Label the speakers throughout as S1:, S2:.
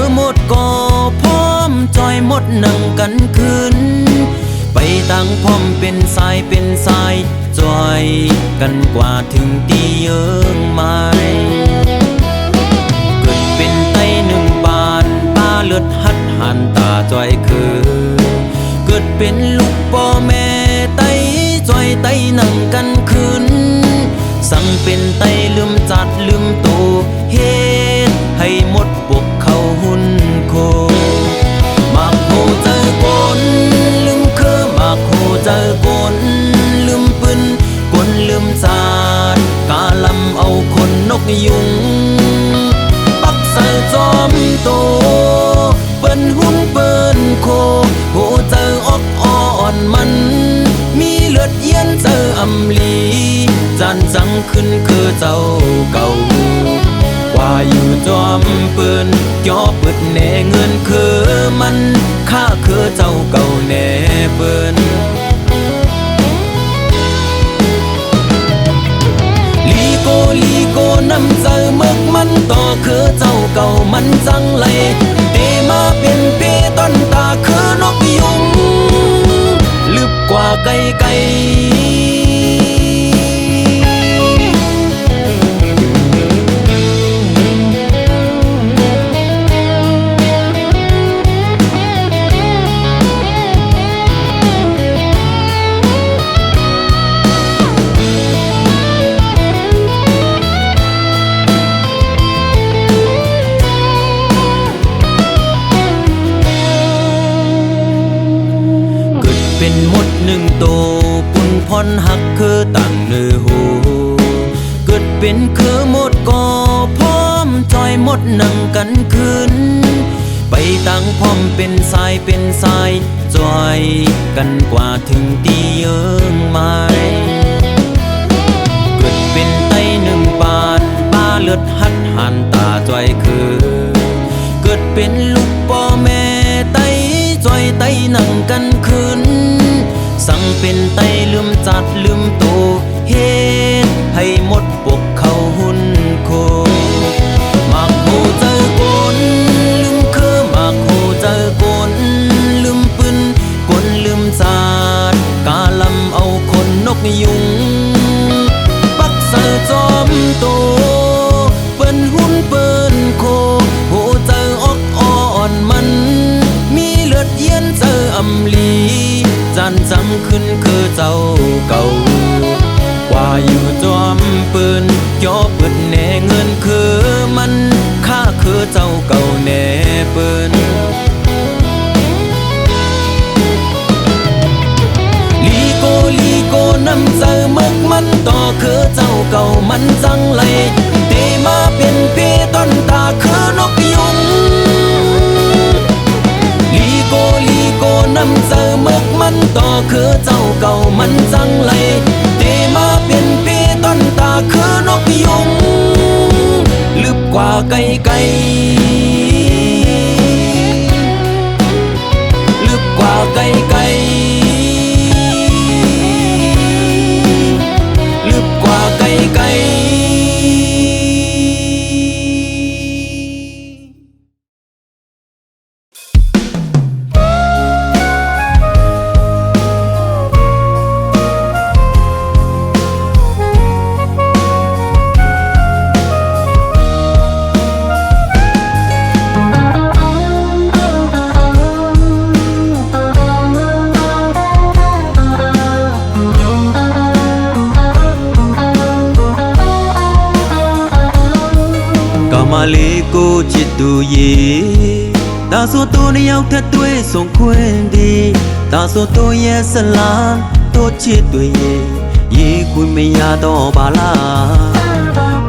S1: อหมดก็พร้อมจอยหมดนั่งกันคืนไปต่างพร้อมเป็นสายจอยกันกว่าถึงตีเยิงไม้เกิดเป็นไตหนึ่งบานตาเลือดหัดหันตาจอยคือเกิดเป็นลูกพ่อแม่ไตจอยไตนั่งกันคืนสั่งเป็นไตลืมจัดลืมโตเฮ็ดให้หมดพวกเขาหุ่นโคมากโหเจอกนลืมคือมากโหเจอกนลืมปืนกนลืมสาดกาลำเอาคนนกยุงปักใส่จอมโตเปิ้นหุ่นเปิ้นโคโหเจอออกอ่อนมันมีเลือดเย็นเจออำลีจันจังขึ้นคือเจ้าเก่าว่าอยู่จอมปืนย่อเปิดแน่เงินคือมันข้าคือเจ้าเก่าแน่เปิ้นลีโกน้ำเจอเมึกมันต่อคือเจ้าเก่ามันจังเลยเตมาเป็นเปต้นตาคือนกยุงลึกกว่าไกลเป็นหมดหนึ่งโตปุ่นพรหักคือตั้งเนื้อหูเกิดเป็นคือหมดก็พร้อมจอยหมดนั่งกันคืนไปตั้งพร้อมเป็นสายจอยกันกว่าถึงตีเยิงไม้เกิดเป็นไตหนึ่งบานตาเลือดหัดหันตาจอยคือเกิดเป็นลูกพ่อแม่ไตจอยไตนั่งกันคืนสั่งเป็นไตลืมจัดลืมโตเฮ็ดให้หมดพวกเขาหุ่นโคมากโหเจอกนลืมคือมากโหเจอกนลืมปืนกนลืมสาดกาลำเอาคนนกยุงปักใส่จอมโตเปิ้นหุ่นเปิ้นโคโหเจอออกอ่อนมันมีเลือดเย็นเจออำลีจันจังขึ้นคือเจ้าเก่าว่าอยู่จอมปืนย่อเปิดแน่เงินคือมันข้าคือเจ้าเก่าแน่ปืนลีโกน้ำเจอเมึกมันต่อคือเจ้าเก่ามันจังเลยเตมาเป็นเปต้นตาคือนกยุงลีโกน้ำเจอเมึกมันต่อคือเจ้าเก่ามันจังเลยเตมาเป็นเปต้นตาคือนกยุงลึกกว่าไกลลึกกว่าไกลลึกกว่าไกลมาเลโกจิตดูเยตาโซโตในยาวแท้ตัวส่งควนดีตาโซโตเยสลานโตจิตตัวเยคุยไม่ยาต่อบาลา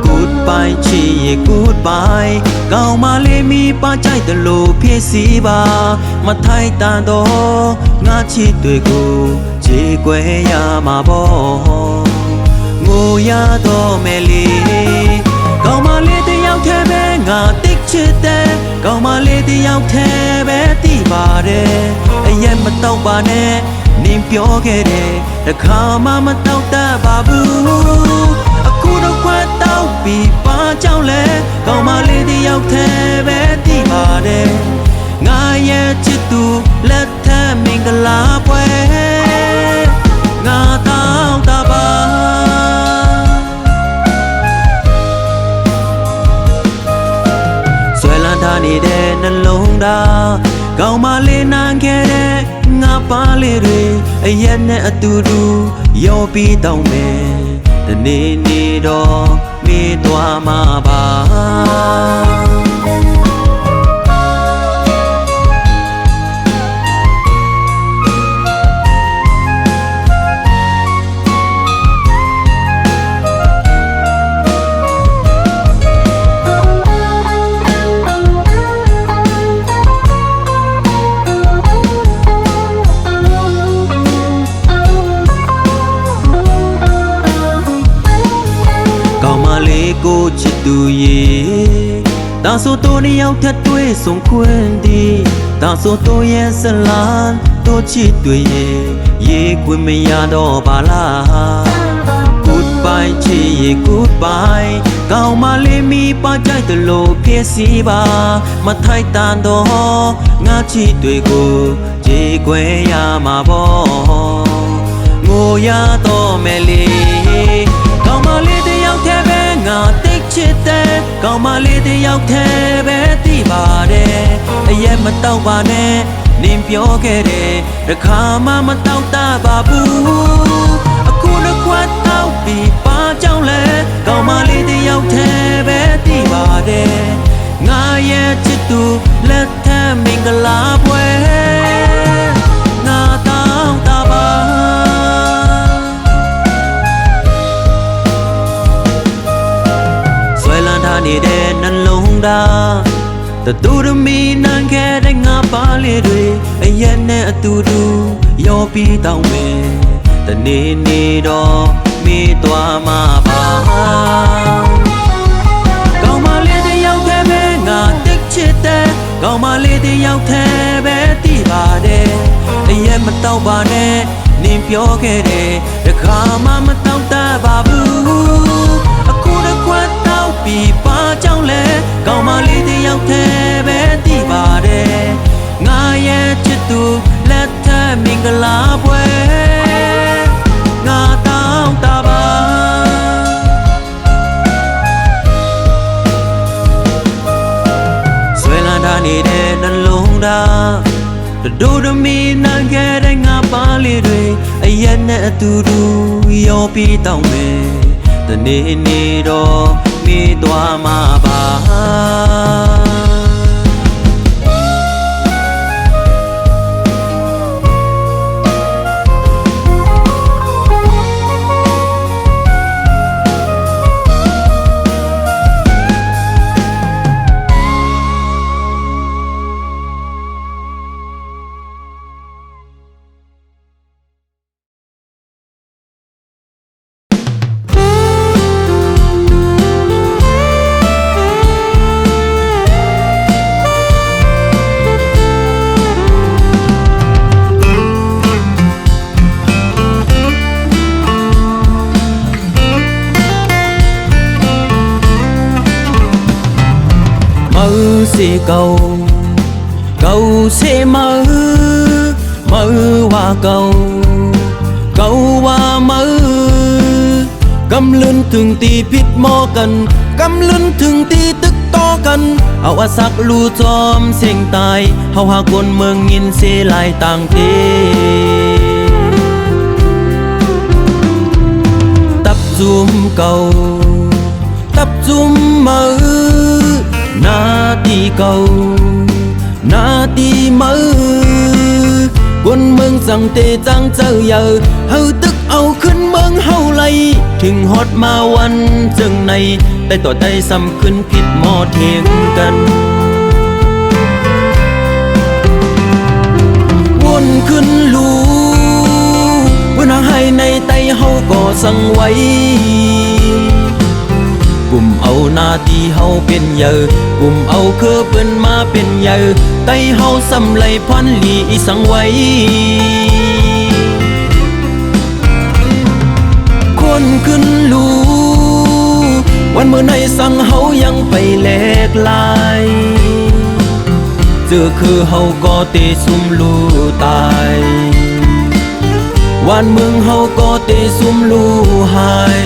S1: Goodbye ชีเย Goodbye เก่ามาเลมีป้าใจตะโลเพียสีบามาไทยตาโดงาจิตตัวกูเจกวยยามาบองูยาโตเมลีเก่ามาเลแต่ยาวแท้แม่งาติ๊กชื่อแต่เก่ามาเลแต่ยาวแท้แม่ตีบาเดไอ้ยันมาเต้าบาเน่นิ่มเปียวแค่เดแต่ข้ามาเต้าตาบาบูအခုတော့ခွတ်တော့ပြီပါကြောင့်လဲကောင်းမလေးတယောက်ထဲပဲတည်ပါတ de nga ye chit tu let tha mingala pwe nga taung ta baဆွဲလန်းထားနေတဲ့နှလုံးသားကောင်းမလေးနန်းခဲ့တဲ့ငါပါလေးတွေအရက်နဲ့အတူတူရောပြီးတောင်းမယ်တနေ့နေ့တော့မေးသွားမှာပါကိုချစ်သူရေတာဆိုတို့နှစ်ယောက်ထပ်တွေ့ဆုံခွင့်ဒီတာဆိုတို့ရဲ့ဇလန်တို့ချစ်တွေရေခွင့်မရတော့ပါလား Goodbye ချစ်ရေ Goodbye ကောင်းမလေးမိပါကြိုက်တယ်လို့ဖြစ်စီပါမထိုက်တန်တော့ငါချစ်တွေကိုကြေခွဲရမှာပေါ့ငိုရတော့မယ်လေကောင်းမလေးတယောက်တည်းပဲငါတိတ်ချစ်တယ်ကောင်းမလေးတယောက်တည်းပဲသိပါတယ်အရက်မတောက်ပါနဲ့နင်ပြောခဲ့တယ်တခါမှမတောက်တာပါဘူးအခုတစ်ခွက်တောက်ပြီးပါကြောင်းလဲကောင်းမလေးတယောက်တည်းပဲသိပါတယ်ငါရဲ့ချစ်သူလက်ထက်မင်္ဂလာပွဲငါတောင်းတာပါနေတဲ့နှလုံးသားတူရမီနန်းခဲ့တဲ့ငါပါလေးတွေအရက်နဲ့အတူတူရောပြီးတောင်းမယ်တနေ့နေ့တော့မေးသွားမှာပါကောင်းမလေးတယောက်တည်းပဲငါတိတ်ချစ်တယ်ကောင်းမလေးတယောက်တည်းပဲသိပါတယ်အရက်မတောက်ပါနဲ့နင်ပြောခဲ့တယ်တခါမှမတောက်တတ်ပါဘူးအခုတစ်ခွက်တောက်ပြီးပါကြောင့်လဲကောင်းမလေးတယောက်တည်းပဲသိပါတယ်ငါရဲ့ချစ်သူလက်ထက်မင်္ဂလာပွဲငါတောင်းတာပါဆွဲလန်းထားနေတဲ့နှလုံးသားတို့ရမီနန်းခဲ့တဲ့ငါပါလေးတွေအရက်နဲ့အတူတူရောပြီးတောင်းမယ်တနေ့နေ့တော့မေးသွားမှာပါစေကောင်းစေမဝါကောင်းဝါกำลุนถึงตีพิษมอกันกำลุนถึงตีตึกต่อกันเอาอาศักลูจอมเสียงตายเฮาหาคนเมืองยินเสลายต่างเทตับจุ่มเก่าตับจุ่มนาตีเก่านาตีquân mừng rằng tê giang chờ giờ hầu tức ao khấn mừng hầu layถึงฮอดมาวันจังในแต่ต่อใจซ้ำขึ้นคิดมอเทียงกันวนขึ้นลูวันหาให้ในไตเฮาก็สั่งไว้กลุ่มเอาหน้าที่เฮาเป็นเยอะกลุ่มเอาคือเปิ้นมาเป็นเยอะไตเฮาสำไหลพันหลีสังไว้คนขึ้นลูวันเมื่อในสั่งเฮายังไปแลกลาย เจอคือเฮาก็เตซุ่มลูตายวันเมืองเฮาก็เตซุ่มลูหาย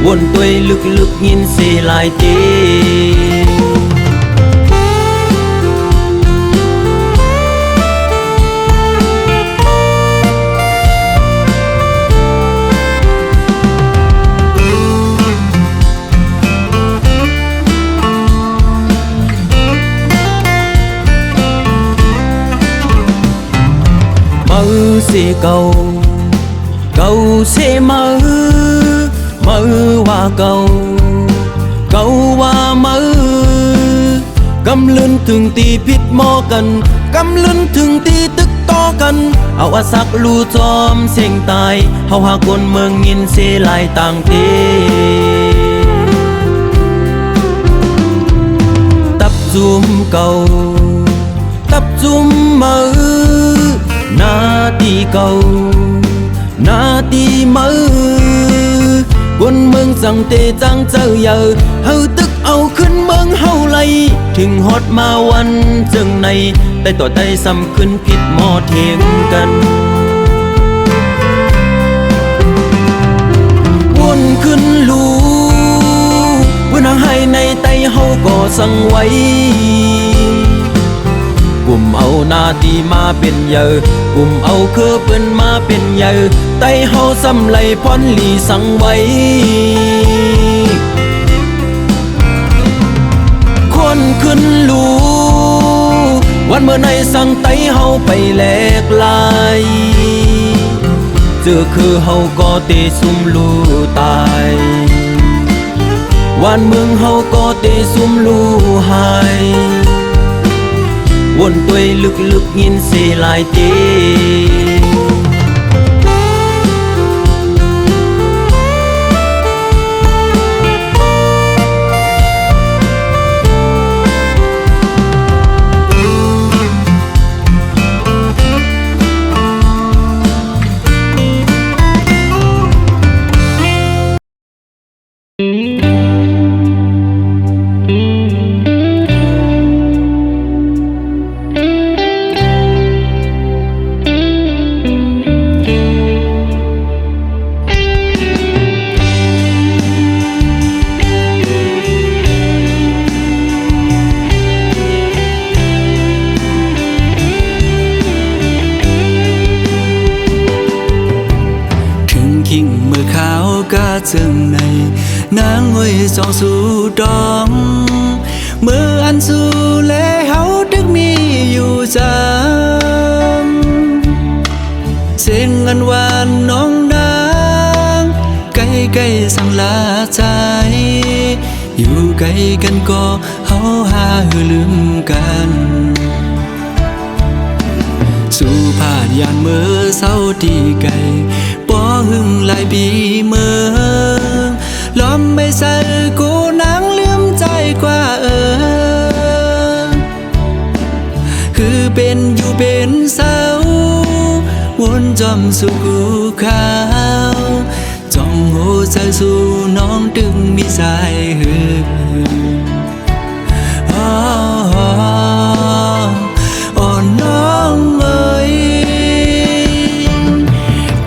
S1: วนตัวลึกๆยินเสลายเตเสเก่าเก่าเสมือว่าเก่าเก่าว่ามือกำลืนถึงตีพิษหมอกันกำลืนถึงตีตึกต่อกันเอาอาสักลูจอมเสียงตายเฮาหาคนเมืองยินเสลายต่างเทตับจุมเก่าตับจุมมือนาตีเก่านาตีมือบนเมืองสังเตจังเจอเยอะเฮาตึกเอาขึ้นเมืองเฮาไลถึงฮอดมาวันจึงในแต่ต่อได้ซ้ำขึ้นผิดหมอเทียงกันวนขึ้นลูวนางให้ในไตเฮาก็สั่งไว้กลุ่มเอาหน้าที่มาเป็นเยอะกลุ่มเอาคือเปิ้นมาเป็นเยอะไตเฮาซ้ำไหลพรหลีสั่งไว้คนขึ้นลูวันเมื่อในสั่งไตเฮาไปแหลกลายเจอคือเฮาก็เตซุ่มลูตายวันเมืองเฮาก็เตซุ่มลูหายวนตัวลึกๆยินเสลายเตจึงในนางห้อยสองสู่ดองเมื่ออันสู่และเฮาดึกมีอยู่จำเสียงอันหวานน้องนางใกล้ๆสั่งลาใจอยู่ใกล้กันก็เฮาหาลืมกันสู่ผ่านยานเมื่อเศร้าที่ไกลป้อหึงหลายปีเมืองล้อมไม่ใส่กูนางลืมใจกว่าคือเป็นอยู่เป็นเศร้าวนจอมสู่กูขาวจ้องโหใจสู่น้องดึงมีสายหือ่อนน้องเอ๋ย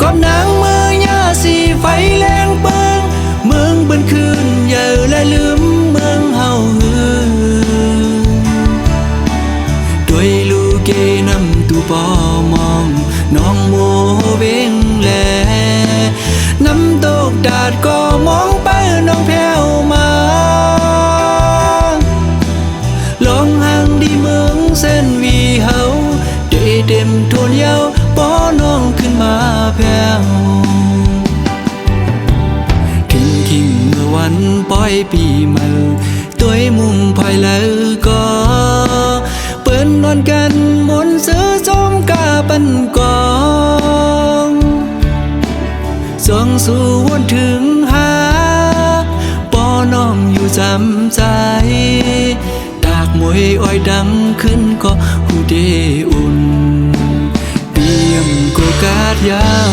S1: ก้มนางเมื่อยาสีไฟแรงเบิงเมืองบนคืนเยอะและลืมเมืองเฮาด้วยลูกเกนำตูปอมองน้องโมเวงแลน้ำตกดาดก็มองไปน้องแผ่วมาลองห่างดีเมืองเส้นวีเฮาได้เต็มทวนเยาป้อน้องขึ้นมาแผ่วถึงคิงเมื่อวันปล่อยปีเมื่อตัวมุงพายแล้วก็เปิ้นนอนกันมนซื้อจอมกาปันกองส่องสู่วนถึงหาป้อน้องอยู่จำใจดากมวยอ้อยดังขึ้นก็หูเดอุ่นเตรียมโกกาดยาว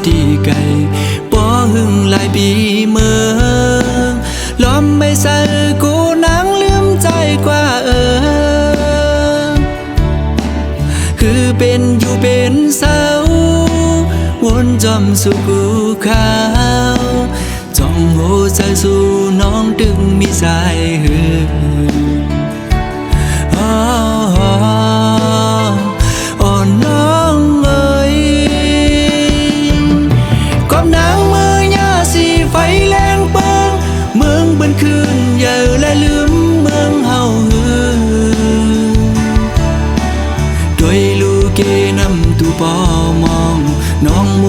S2: ที่ไกลบ่หึงหลายปีเมืองล้อมไม่ใส่กูนางลืมใจกว่าคือเป็นอยู่เป็นเสาวนจอมสู่กูขาวจ้องหัวใจสู่น้องดึงมีสายหือ่อนน้องเอ๋ยก้มนางมือยาสีไฟแรงเปิงเมืองบนคืนเยอะและลืมเมืองเฮาโดยลูกเกนำตูปอมองน้องโม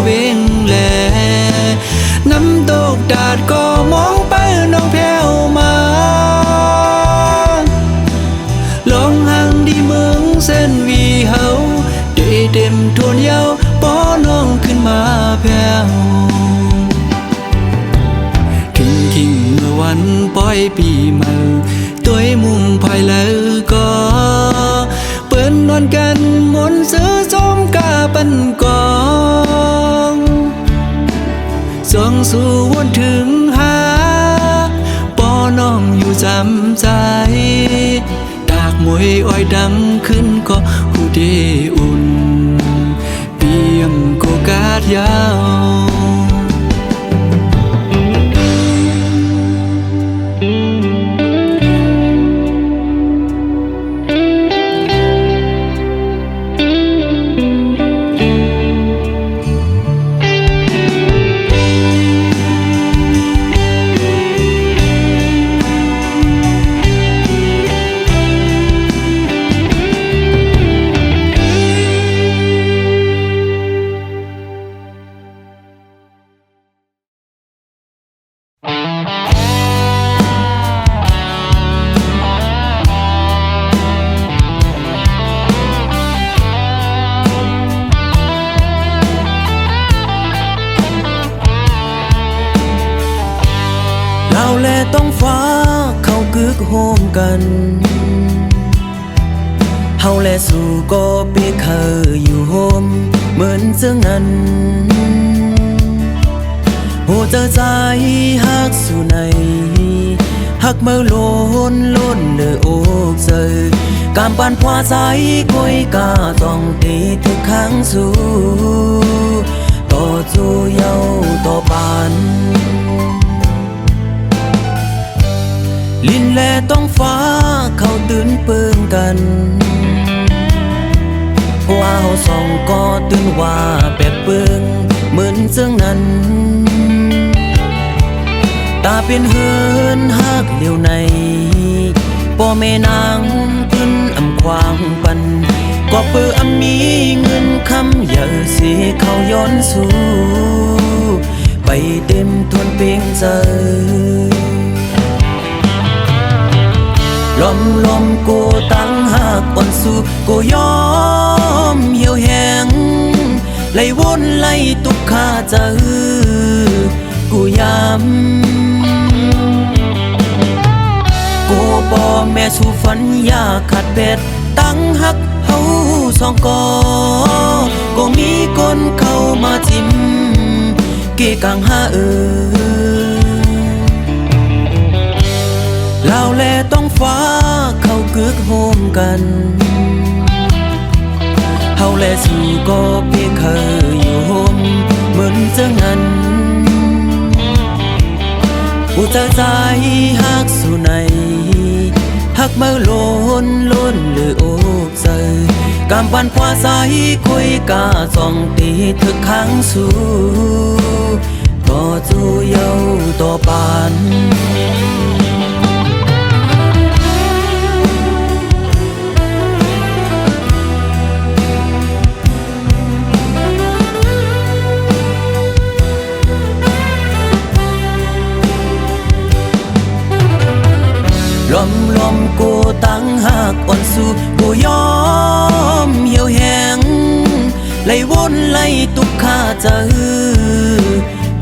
S2: เวงแลน้ำตกดาดก็มองไปน้องแผ่วมาลองห่างดีเมืองเส้นวีเฮาได้เต็มทวนเยาป้อน้องขึ้นมาแผ่วคิงเมื่อวันปล่อยปีเมาตัวมุมภายแล้วก็เปิ้นนอนกันมนซื้อส้มกาปันกองส่องสู่วนถึงหาป้อน้องอยู่จำใจตากมวยอ้อยดังขึ้นก็หูเดอุ่นเปียมโกกาดยาวเราแลต้องฟ้าเข้ากึกโฮมกันเฮาแลสู่ก็เปเคยอยู่โฮมเหมือนเสื่องนั้นหัวใจฮักสู่ในฮักเมื่อล้นเลยโอกเจอกามปานพวาใจก้อยกาต้องตีทุกครั้งสู่ต่อจูเยาต่อปานลินแลต้องฟ้าเขาตื่นเปิงกันว่าเฮาสองก็ตื่นว่าแปบเปิงเหมือนเสื่องนั้นตาเป็นเฮือนฮักเลี้ยวในป่อแม่นางขึ้นอำควางปันก็เปื้อมีเงินคำอย่าสิเขาย้อนสู่ไปเต็มทวนเพียงใจลมกูตั้งหักอ่อนสู่กูยอมเหี่ยวแห้งไล่วนไล่ตุกขาใจกูย้ำกูบ่แม่สู่ฝันอยากขัดเป็ดตั้งหักเฮาสองก็มีคนเข้ามาจิ้มเกกังหาเราแลต้องฟ้าเข้ากึกโฮมกันเฮาแลสู่ก็เพียงเคยอยู่โฮมเหมือนเจ้านั้นผู้ใจฮักสู่ในฮักเมื่อล้นหรือโอกใจกำปันพวาใจคุยกาส่องตีถึกข้างสู่ต่อจูเยาต่อปานลมกูตั้งหักอ่อนสู่กูยอมเหี่ยวแห้งไล่วนไล่ตุกขาใจ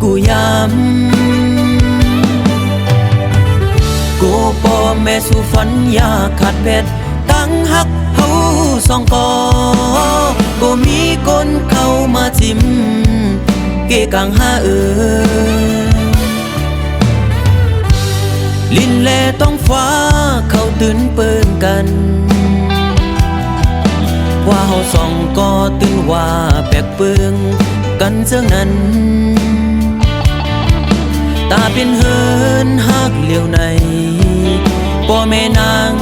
S2: กูย้ำกูป่อแม่สู่ฝันอยากขัดเป็ดตั้งหักเฮาสองก็มีคนเข้ามาจิ้ม
S1: เกะกังหาลินแลต้องฟ้าเขาตื่นเปิ้นกันว่าเฮาสองก็ตื่นว่าแปลกเปิงกันเสื่องนั้นตาเป็นเฮินฮักเหลียวในป่อแม่นาง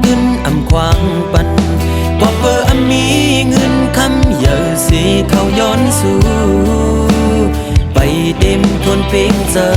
S1: ขึ้นอำควางปันป่อเปออำมีเงินคำเยอะสิเขาย้อนสู่ไปเต็มทนเพ่งเจอ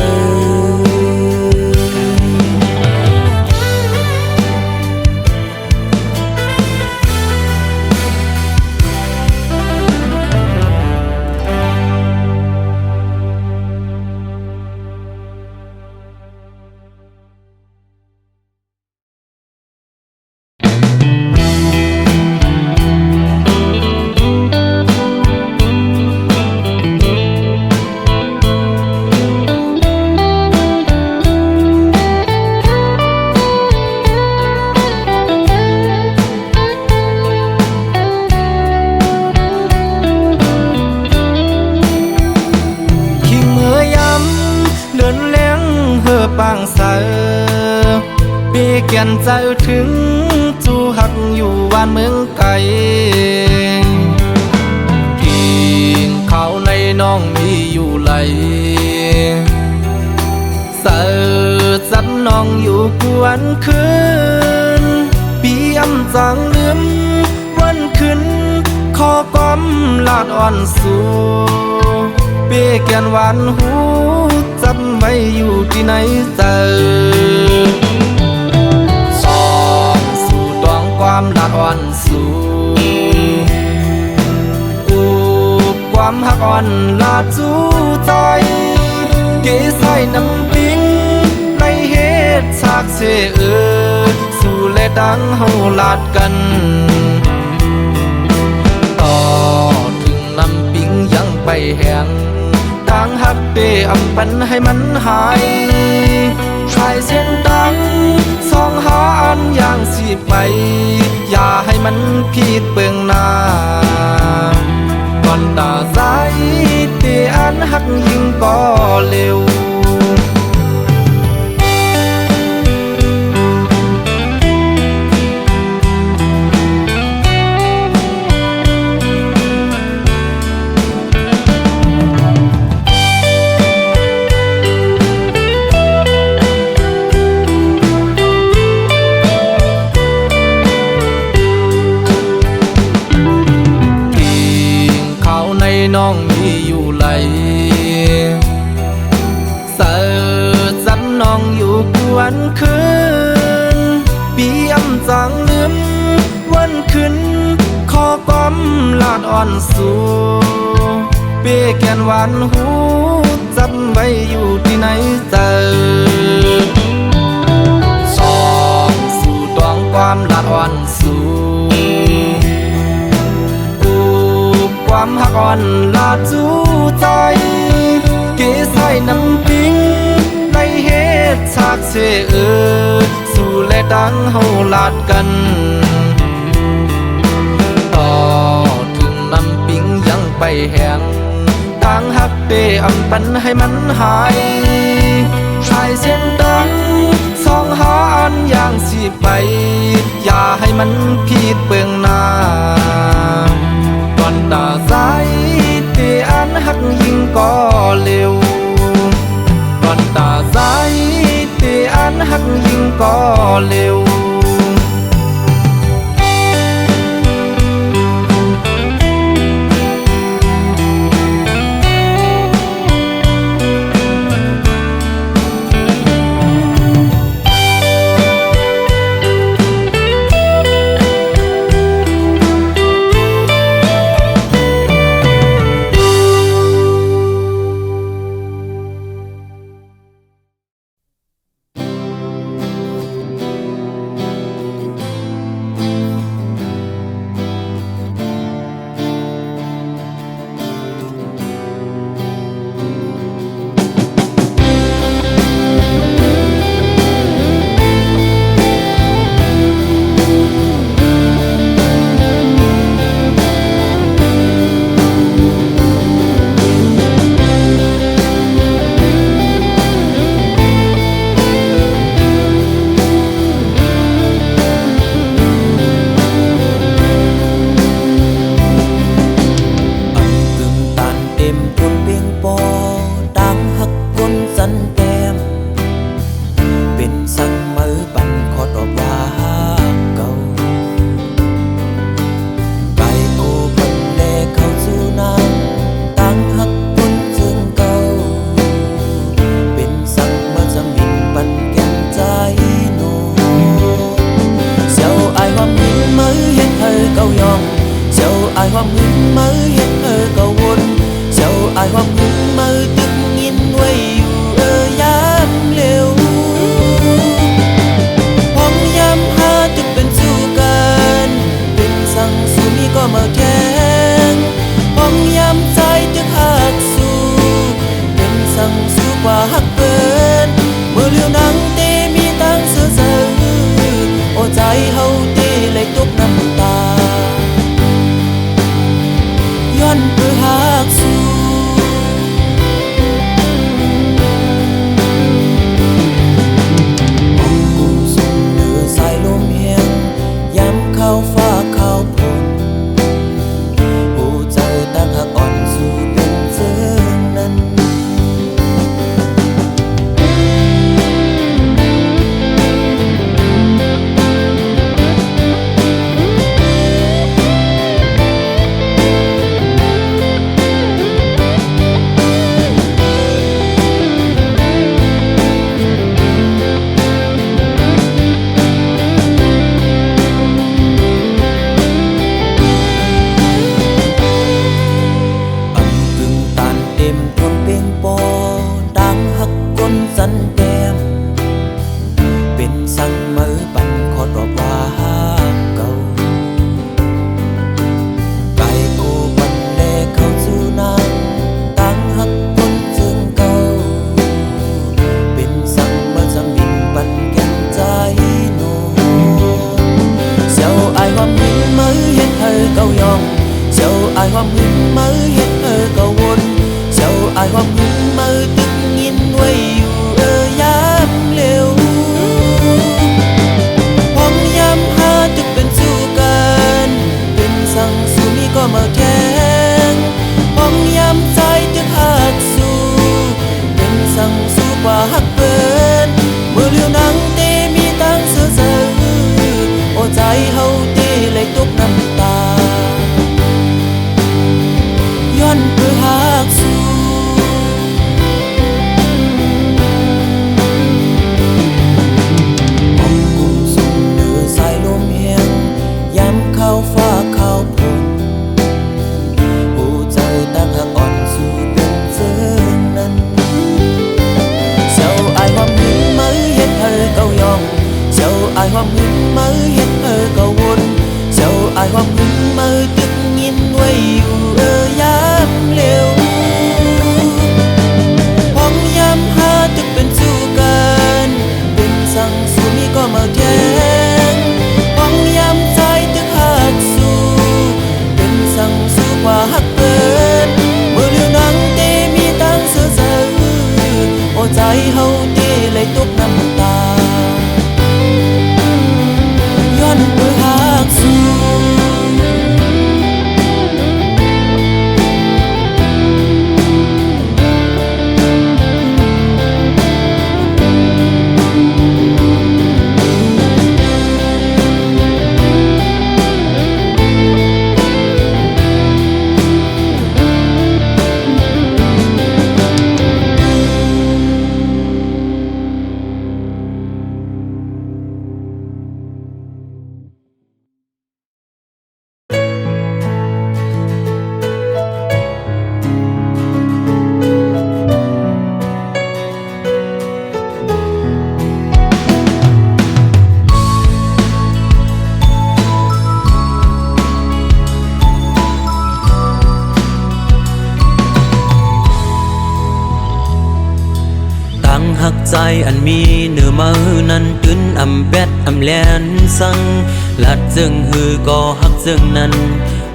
S3: ปางเสอปีเกียนใจถึงจูหักอยู่บ้านเมืองไกลกินข้าวในน้องมีอยู่ไหลเสอจัดน้องอยู่กวนคืนปีอำจังลืมวันคืนขอก้มลาดอ่อนสู่เปีเกียนหวานหูจำไว้อยู่ที่ไหนเจอสองสู่ตองความลาดอ่อนสู่อูบความหักอ่อนลาดจูใจเกยใส่น้ำปิงในเหตุฉากเสสู่และดังเฮาลาดกันต่อถึงน้ำปิงยังไปแห้งต่างหักเปอำปันให้มันหายชายเส้นตังสองหาอันอย่างสิไปอย่าให้มันผิดเบื้องหน้าก่อนตาใจเตอันหักยิ่งก็เร็วน้องมีอยู่ไหลเสิร์จันน้องอยู่กวนคืนปีอำจังลืมวันคืนขอก้มลาดอ่อนสู่เปีแกนหวานหูจำไว้อยู่ที่ไหนเจอสองสู่ตองความลาดอ่อนสู่ความหักอ่อนลาดจูใจเกยใส่น้ำปิงในเหตุฉากเสสู่และดังเฮาลาดกันต่อถึงน้ำปิงยังไปแห้งต่างหักเปอำปันให้มันหายชายเส้นดังสองหาอันอย่างสิไปอย่าให้มันผิดเบื้องหน้าก่อนตาใจเตอันหักยิ่งก็เร็วก่อนตาใจเตอันหักยิ่งก็เร็ว
S1: เ ยองเจ้าอายความหึงมือเฮ็ดเก่าวนเจ้าอายความหึงมือตึกยินไว้อยู่ยามเร็วพร้อมยามหาตึกเป็นสู้กันเป็นสั่งสู้มีก็มาแข่งพร้อมยามใจตึกหักสู้เป็นสั่งสู้กว่าหักเปิ้นเมื่อเลี้ยวนังเตมีตั้งเสือเสือโอ้ใจเฮาเตเลยตกน้ำตาย้อนเพื่อหักสู้มองกุ้งส่งเหนือสายลมแห้งย้ำเข้าฟ้าเข้าฝนผู้เจอตั้งหักอ่อนสู่เป็นเสื่อนั้นสันแก้มเป็นสั่งมือปันขอดอกว่าเก่าไก่กูปันแลเข้าสู่นางตั้งหักคนซึ่งเก่าเป็นสั่งมือสั่งบินปันแก้มใจโนเจ้าอายความหึงมือเฮ็ดเก่ายองเจ้าอายความหึงมือเฮ็ดเก่าวนเจ้าอายความหึงมือตึกยินไว้อยู่ยามเร็วพร้อมยามหาตึกเป็นสู้กันเป็นสั่งสู้มีก็มาแข่งพร้อมยามใจตึกหักสู้เป็นสั่งสู้กว่าหักเปิ้นเมื่อเลี้ยวนังเตมีตั้งเสือเสือโอ้ใจเฮาเตเลยตกน้ำตาย้อนเพื่อหักสู้เข้าฟ้าเข้าฝนผู้เจอตั้งหักอ่อนสู่เป็นเสื่อนั้นเจ้าอายความหึงมือเฮ็ดเก่ายองเจ้าอายความหึงมือเฮ็ดเก่าวนเจ้าอายความหึงมือตึกยินไว้อยู่ยามเร็วพร้อมยามหาตึกเป็นสู้กันเป็นสั่งสู้มีก็มาแข่งพร้อมยามใจตึกหักสู้เป็นสั่งสู้กว่าหักเปิ้นเมื่อเลี้ยวนังเตมีตั้งเสือเสือโอ้ใจเฮาเตเลยตกน้ำตาย้อนเพื่อหักสู้ หักใจอันมีเนื้อมือนั้นตึนอำแบดอำแลนสังลัดจึงหือก็หักจึงนั้น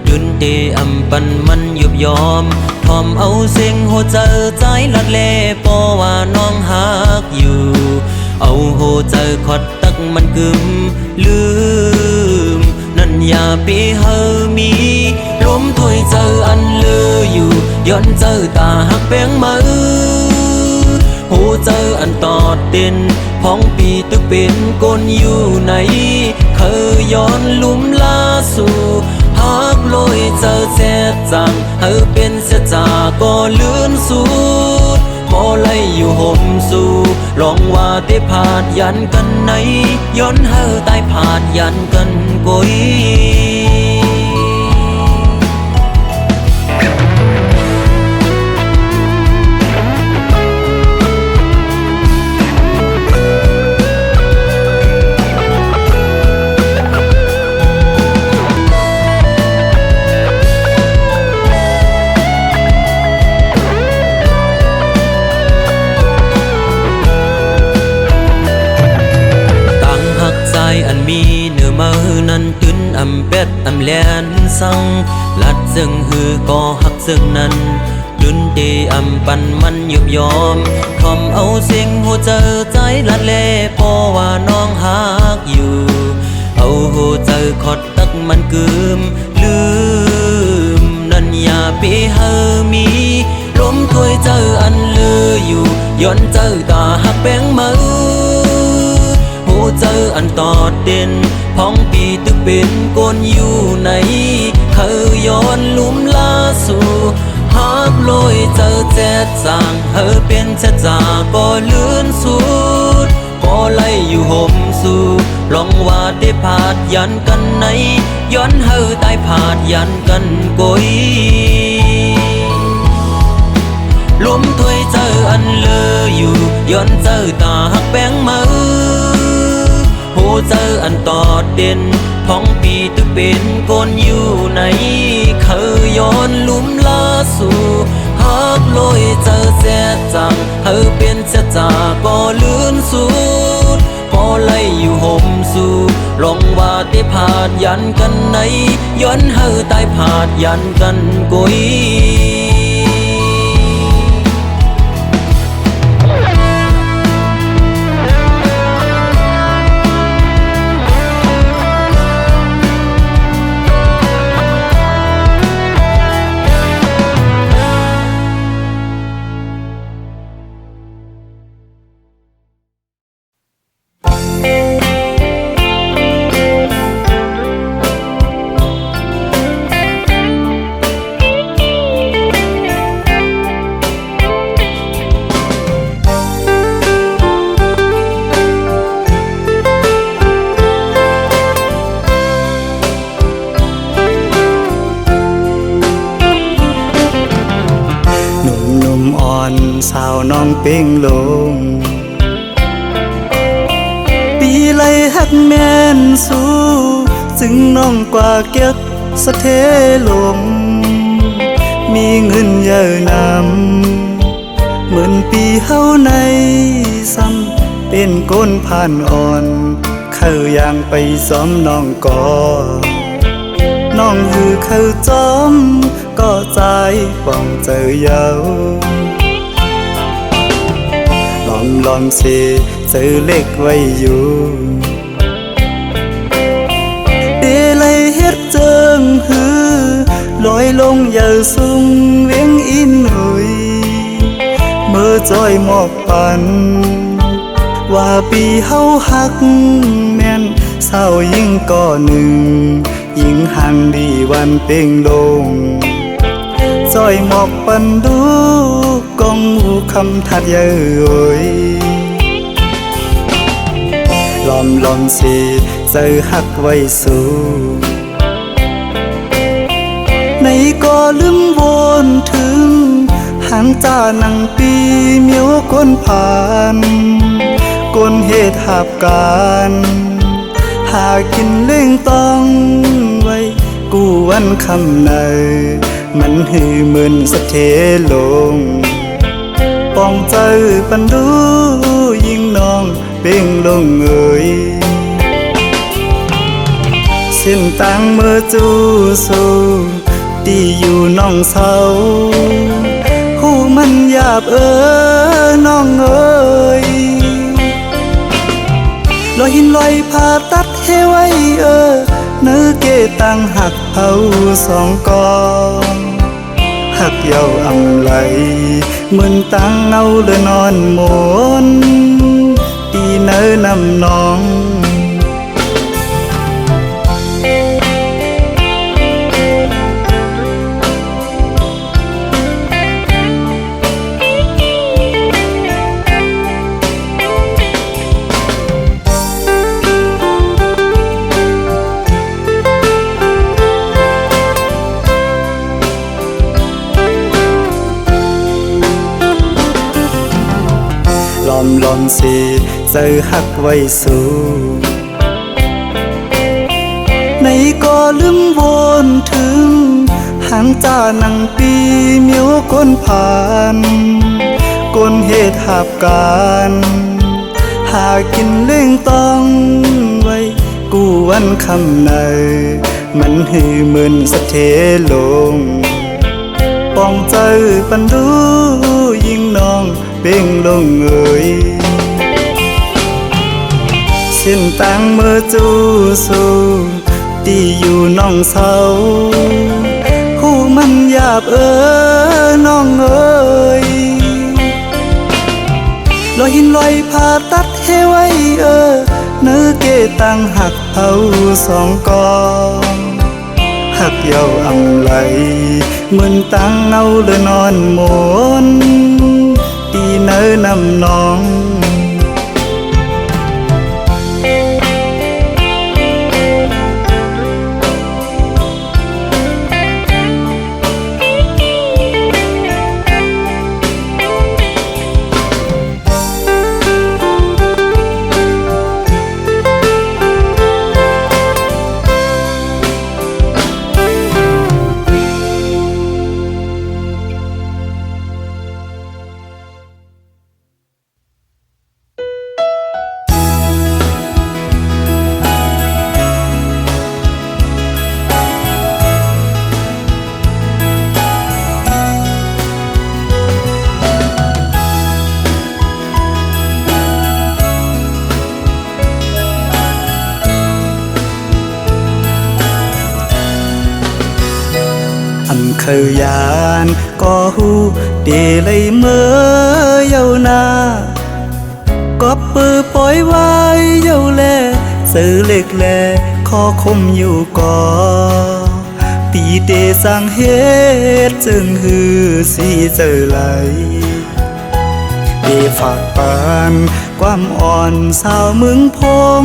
S1: ดึนเตอำปันมันยุบยอมทอมเอาเสียงหัวใจใจลัดเลปอว่าน้องหักอยู่เอาหัวใจขอดตักมันกึมลืมนั่นอย่าปีเฮามีลมถวยเจออันเลืออยู่ย้อนเจอตาหักแป้งมือหูเจออันตอดเต้นพ้องปีตึกเป็นกลอยู่ไหนเคยย้อนลุ่มลาสู่หักลอยเจอแซ่จังเฮาเป็นเสียจาก็ลื่นสูดบ่ไล่อยู่ห่มสู่ลองว่าได้ผาดยันกันไหนย้อนเฮาตายผาดยันกันกอย ตื่นอำเป็ดอำแลนสังลัดซึ่งหือก็หักซึ่งนั้นลืนเตอำปันมันยุบยอมทอมเอาสิ่งหัวเจอใจละเลเพราะว่าน้องหักอยู่เอาหัวเจอขอดตักมันกึมลืมนั่นอย่าไปเฮอมีลมถวยเจออันลืออยู่ย้อนเจอตาหักแป้งมือหูเจออันตอดเด่นพ้องปีตึกเป็นก้นอยู่ในเธอย้อนลุ่มลาสู่หักลอยเจอแจ๊ดสร้างเธอเป็นชะจาก็ลื่นสุดก็ไล่อยู่ห่มสู่ลองว่าได้ผาดยันกันในย้อนเธอตายผาดยันกันกุยลมถวยเจออันเลออยู่ย้อนเจอตาหักแป้งมือหูเจออันตอดเด่นท้องปีตึกเป็นก้นอยู่ในเคยย้อนลุ่มลาสู่หักลอยเจอแจ๊ดจังเธอเป็นชะจาก็ลื่นสุดพอไล่อยู่ห่มสู่ลองว่าได้ผาดยันกันในย้อนเธอตายผาดยันกันกุย
S2: สาวน้องเป้งลงปีไลหักแม่นสู้จึงน้องกว่าเก็บสะเทลมมีเงินเยอะนำเหมือนปีเฮาในซ้ำเป็นก้นผ่านอ่อนเข้าย่างไปซ้อมน้องก่อน้องหือเข้าจอมก็ใจป้องเจอเยาลอมเสเจอเล็กไว้อยู่เดลัยเฮ็ดเจิงหือลอยลงอย่าสูงเวียงอินหุยเมื่อจอยหมอกปันว่าปีเฮาหักแม่นเศร้ายิ่งก่อหนึ่งยิ่งห่างดีวันเป่งลงจอยหมอกปันดูกองหูคำทัดเย้ยลอมสิเจอหักไว้สู่ในก็ลืมวนถึงหางจ้านังปีเมียวก้นผ่านก้นเหตุหับการหากินเล่งต้องไว้กูวันคำในมันหือเหมือนสะเทลงป้องเจอปันดูยิ่งน้องเป่งลงเอ่ยเส้นต่างเมื่อจูสู่ตีอยู่น้องเศร้าหูมันหยาบน้องเอ่ยลอยหินลอยผ่าตัดให้ไว้เนื้อเกตังหักเผาสองกองหักเยาอำไหลเหมือนตังเอาเลยนอนหมนตีเนื้อนำน้องลอมสิเจอหักไว้สู่ในก็ลืมวนถึงหางจ้านังปีเมียวก้นผ่านก้นเหตุหับการหากินเล่งต้องไว้ กูวันคำในมันหือเหมือนสะเทลงปองใจปันดูยิ่งน้องเบ่งลงเอ่ยเส้นต่างเมื่อจูสู่ตีอยู่น้องเศร้าหูมันหยาบน้องเอ่ยลอยหินลอยผ่าตัดให้ไว้เนื้อเกตังหักเอาสองกองหักเยาอำไหลเหมือนตังเอาเลยนอนหมนตีเนื้อนำน้องอันเคยยานก็หูเดเลยเมื่อเยานาก็ปือปล่อยไว้เยาแลซื้อเล็กแลขอคมอยู่ก่อตีเดสังเหตุจึงหือสีเจอไหลเดฝากปานความอ่อนสาวมึงพง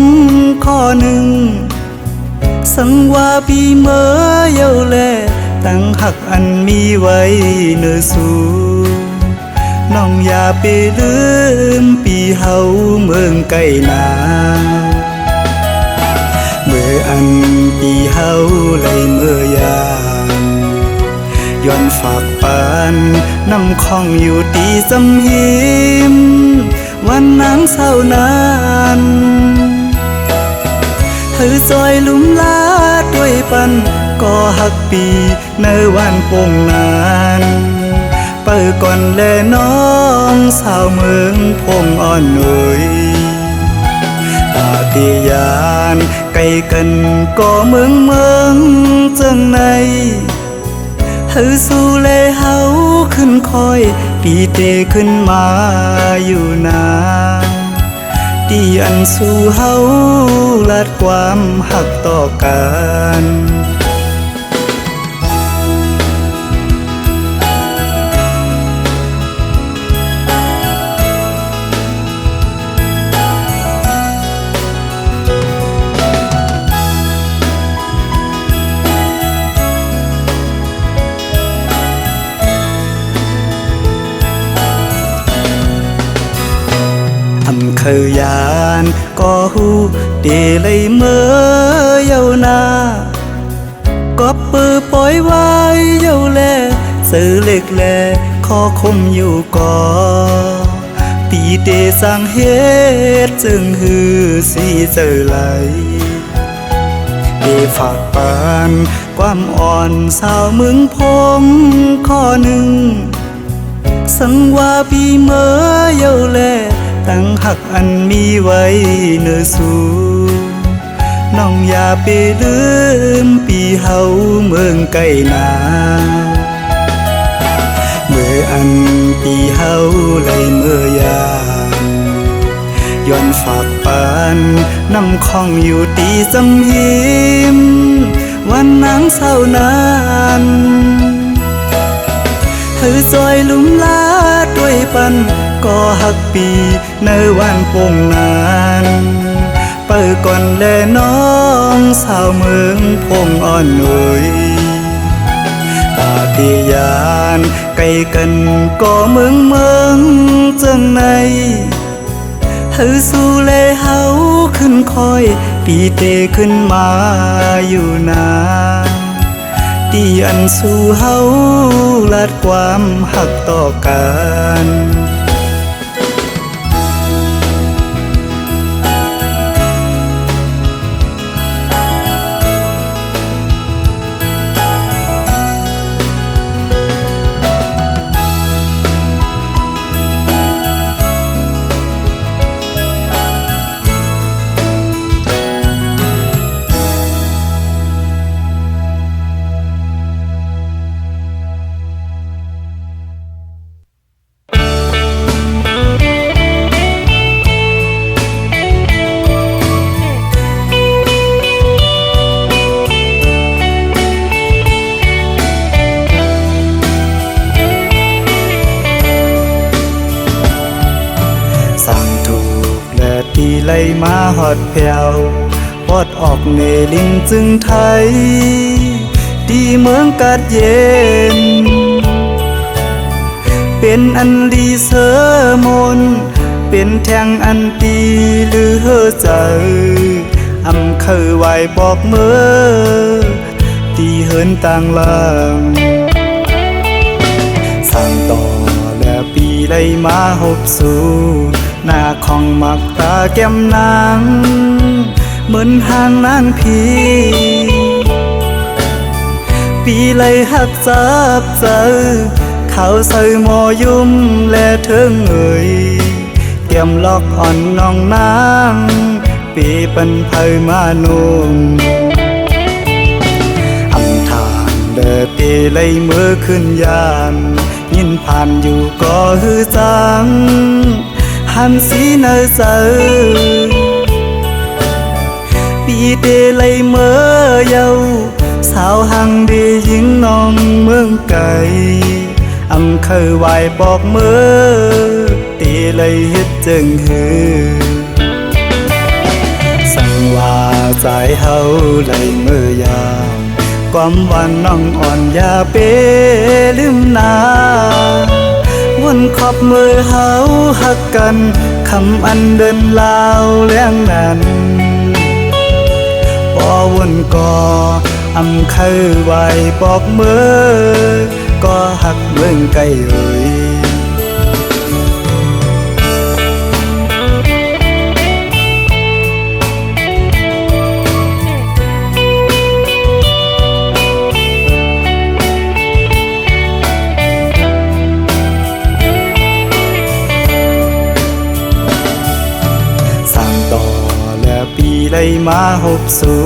S2: ข้อหนึ่งสังว่าปีเมื่อเยาแลตั้งหักอันมีไว้เนื้อสู่น้องอย่าไปลืมปีเฮาเมืองไก่นาเมื่ออันปีเฮาไหลเมื่อยามย้อนฝากปานน้ำคองอยู่ตีสำหิมวันนางเศร้านานเธอซอยลุ่มลาด้วยปันก็หักปีในวันปงนานเปิดก่อนแลน้องสาวเมืองพงอ่อนหน่อยตาตียานไกลกันก็เมืองจังในเธอสู้แลเฮาขึ้นคอยปีเตขึ้นมาอยู่นาตีอันสู่เฮาลัดความหักต่อกันอันเคยยานก็หูเดเลยเมื่อเยานาก็ปือปล่อยไว้เยาแลซื้อเล็กแลขอคมอยู่ก่อตีเดสังเหตุจึงหือสีเจอไหลเดฝากปานความอ่อนสาวมึงพงข้อหนึ่งสังว่าปีเมื่อเยาแลตั้งหักอันมีไว้เนื้อสู่น้องอย่าไปลืมปีเฮาเมืองไก่นาเมื่ออันปีเฮาไหลเมื่อยามย้อนฝากปานน้ำคองอยู่ตีสำหิมวันนางเศร้านานเธอซอยลุ่มลาด้วยปันก็หักปีในวันปงนานเปิดก่อนแลน้องสาวเมืองพงอ่อนหน่อยตาตียานไกลกันก็เมืองจังในเธอสู้แลเฮาขึ้นคอยปีเตขึ้นมาอยู่นาตีอันสู่เฮาลัดความหักต่อกัน
S4: ไล่มาหอดแผ่วปอดออกเนลิงจึงไทยดีเมืองกัดเย็นเป็นอันดีเสมนเป็นแทงอันตีหรือเฮอใจอำเคยไหวบอกเมื่อตีเหินต่างลางสั่งต่อและปีไล่มาหบสู่หน้าของมักตาแก้มนางเหมือนห่างนางพีปีไล่หักจับเจอเขาใส่หมอยุ่มและเทิงเอ่ยแก้มล็อกอ่อนน้องนางปีปันไพมานุ่มอำทานเด้อปีไล่มือขึ้นยานยินผ่านอยู่ก็ฮือจังหันสีเนอเจอปีเดไล่เมื่อเยาสาวหังดียิงน้องเมืองไก่อำเคยไหวบอกเมื่อตีเลยเฮ็ดจึงฮือสั่งว่าใจเฮาเลยเมื่อยามความหวานน้องอ่อนอย่าเปลืมนาวนขอบมือเฮาหักกันคำอันเดินลาวเลี้ยงนั้นพอวนก่ออำเคยไหวบอกเมื่อก็หักเมืองไกลเอ่ยสั่งต่อและปีไล่มาหบสู่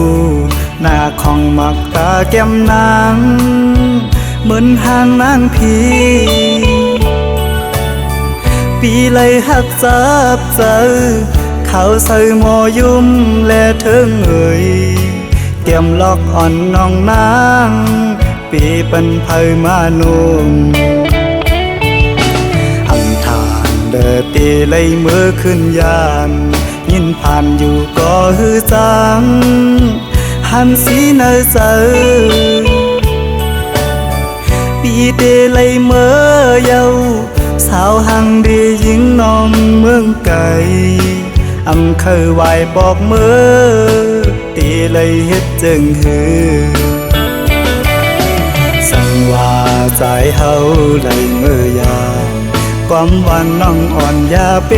S4: หน้าของมักตาแก้มนางเหมือนห่างนางพีปีไล่หักจับเจอเขาใส่หมอยุ่มและเทิงเอ่ยแก้มล็อกอ่อนน้องนางปีปันไพมานุ่มอำทานเด้อตีไล่มือขึ้นยานยินผ่านอยู่ก็ฮือจังหันสีเนอเจอปีเดไล่เมื่อเยาสาวหังดียิงน้องเมืองไก่อำเคยไหวบอกเมื่อตีเลยเฮ็ดจึงฮือสั่งว่าใจเฮาไล่เมื่อยามความหวานน้องอ่อนอย่าเป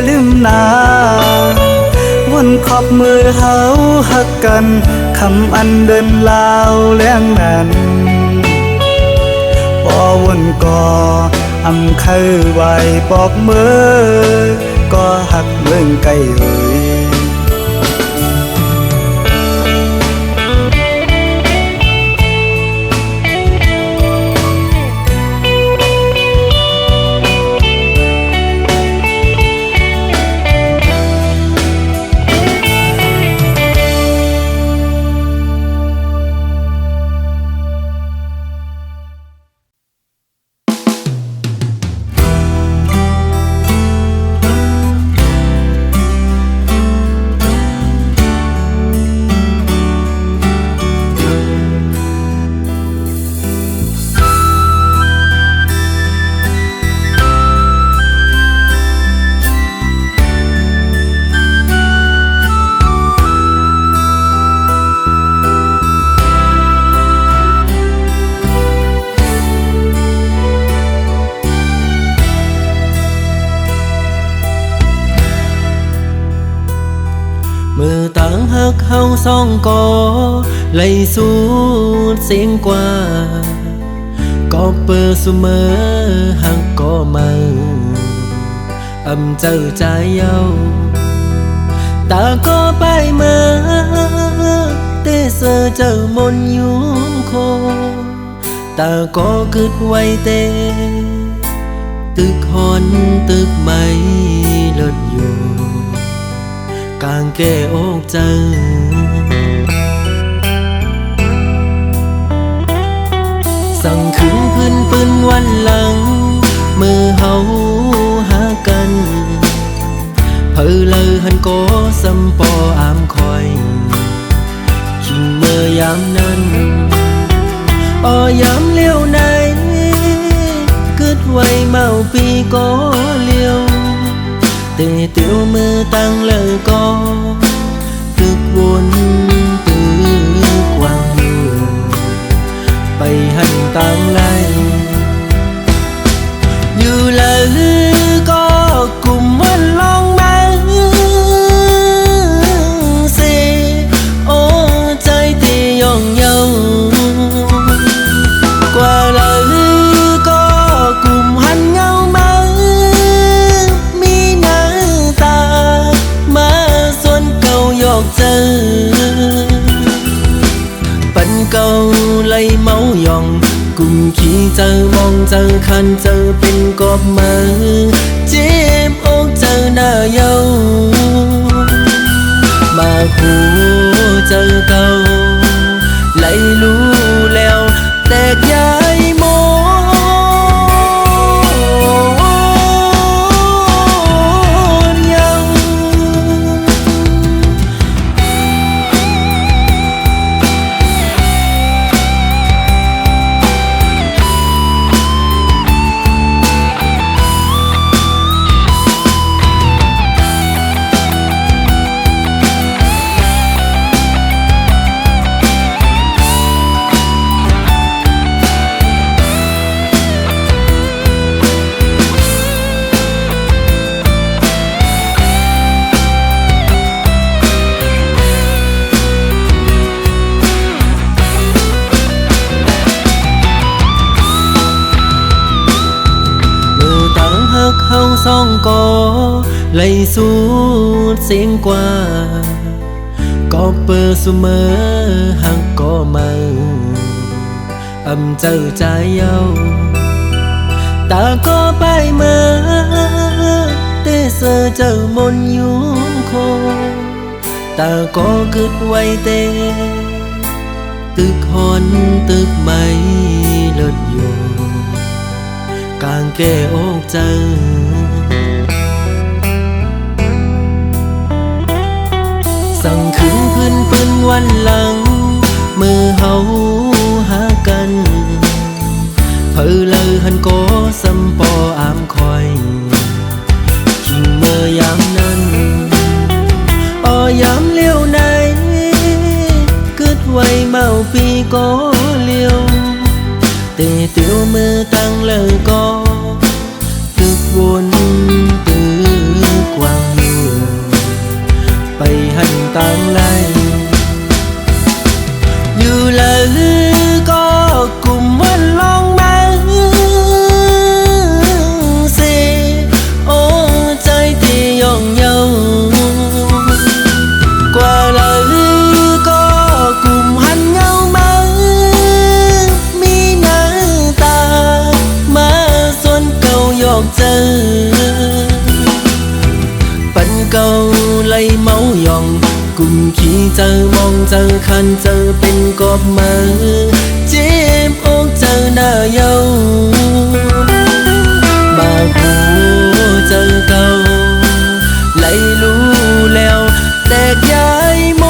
S4: ลืมนาวนขอบมือเฮาหักกันคำอันเดินลาวเลี้ยงนั้นพอวนก่ออำเคยไหวบอกเมื่อก็หักเมืองไกลเอ่ย
S1: มือต่างหักเฮาสองก่อไหลสู่เสียงกว่าก็เปิดเสมอหักก็มาอำเจ้าใจเย้าตาก็ไปมาเตเสอเจ้ามนยุ่งโคตาก็กึดไว้เตตึกหอนตึกไม้ลดอยู่กางแก้อกเจอสั่งขึ้นพื้นปืนวันหลังมือเฮาหากันเพอเลยหัน ก็สำปออามคอยคิงเมื่อยามนั้นยามเลี้ยวไหนกึดไว้เมาปีก็เลี้ยวเตะเตียวมือตั้งเลยก็ตึกวนตึกวางเมืองไปหันตามไลอยู่เลยก็กลุ่มวันลองมาเสโอ้ใจที่ย่องเยาปันเก่าไล่เมายองกุมขี้เจอมองเจอคันเจอเป็นกอบมือเจ็บอกเจอหน้าเยามาหูเจอเก่าไล่รู้แล้วแตกย้ายโมเฮาสองก็ไล่สู้เสียงกว่าก็เปิดเสมอหักก็มาเจอใจเยาตาก็ไปมาเตเสอเจอมนยุงโคตาก็กึดไว้เตตึกหอนตึกไม้เลิศอยู่กางแก้อกเจอสั่งขึ้นพื้นปืนวันหลังมือเฮาหากันเพอเลยหันก็สำปออามคอยคิงเมื่อยามนั้นยามเลี้ยวไหนกึดไว้เมาปีก็เลี้ยวเตะเตียวมือตั้งเลยก็ตึกวนตึกวางเมืองไปหันตามไลอยู่เลยก็กลุ่มวันลองมาเสโอ้ใจที่ย่องเยากว่าเลยก็กลุ่มหันเงามามีหน้าตามาส่วนเก่าหยอกเจอปันเก่าไล่เมายองกุมขี้เจอมองเจอคันเจอเป็นกอบมือเจ็บอกเจอหน้าเยามาหูเจอเก่าไล่รู้แล้วแตกย้ายโม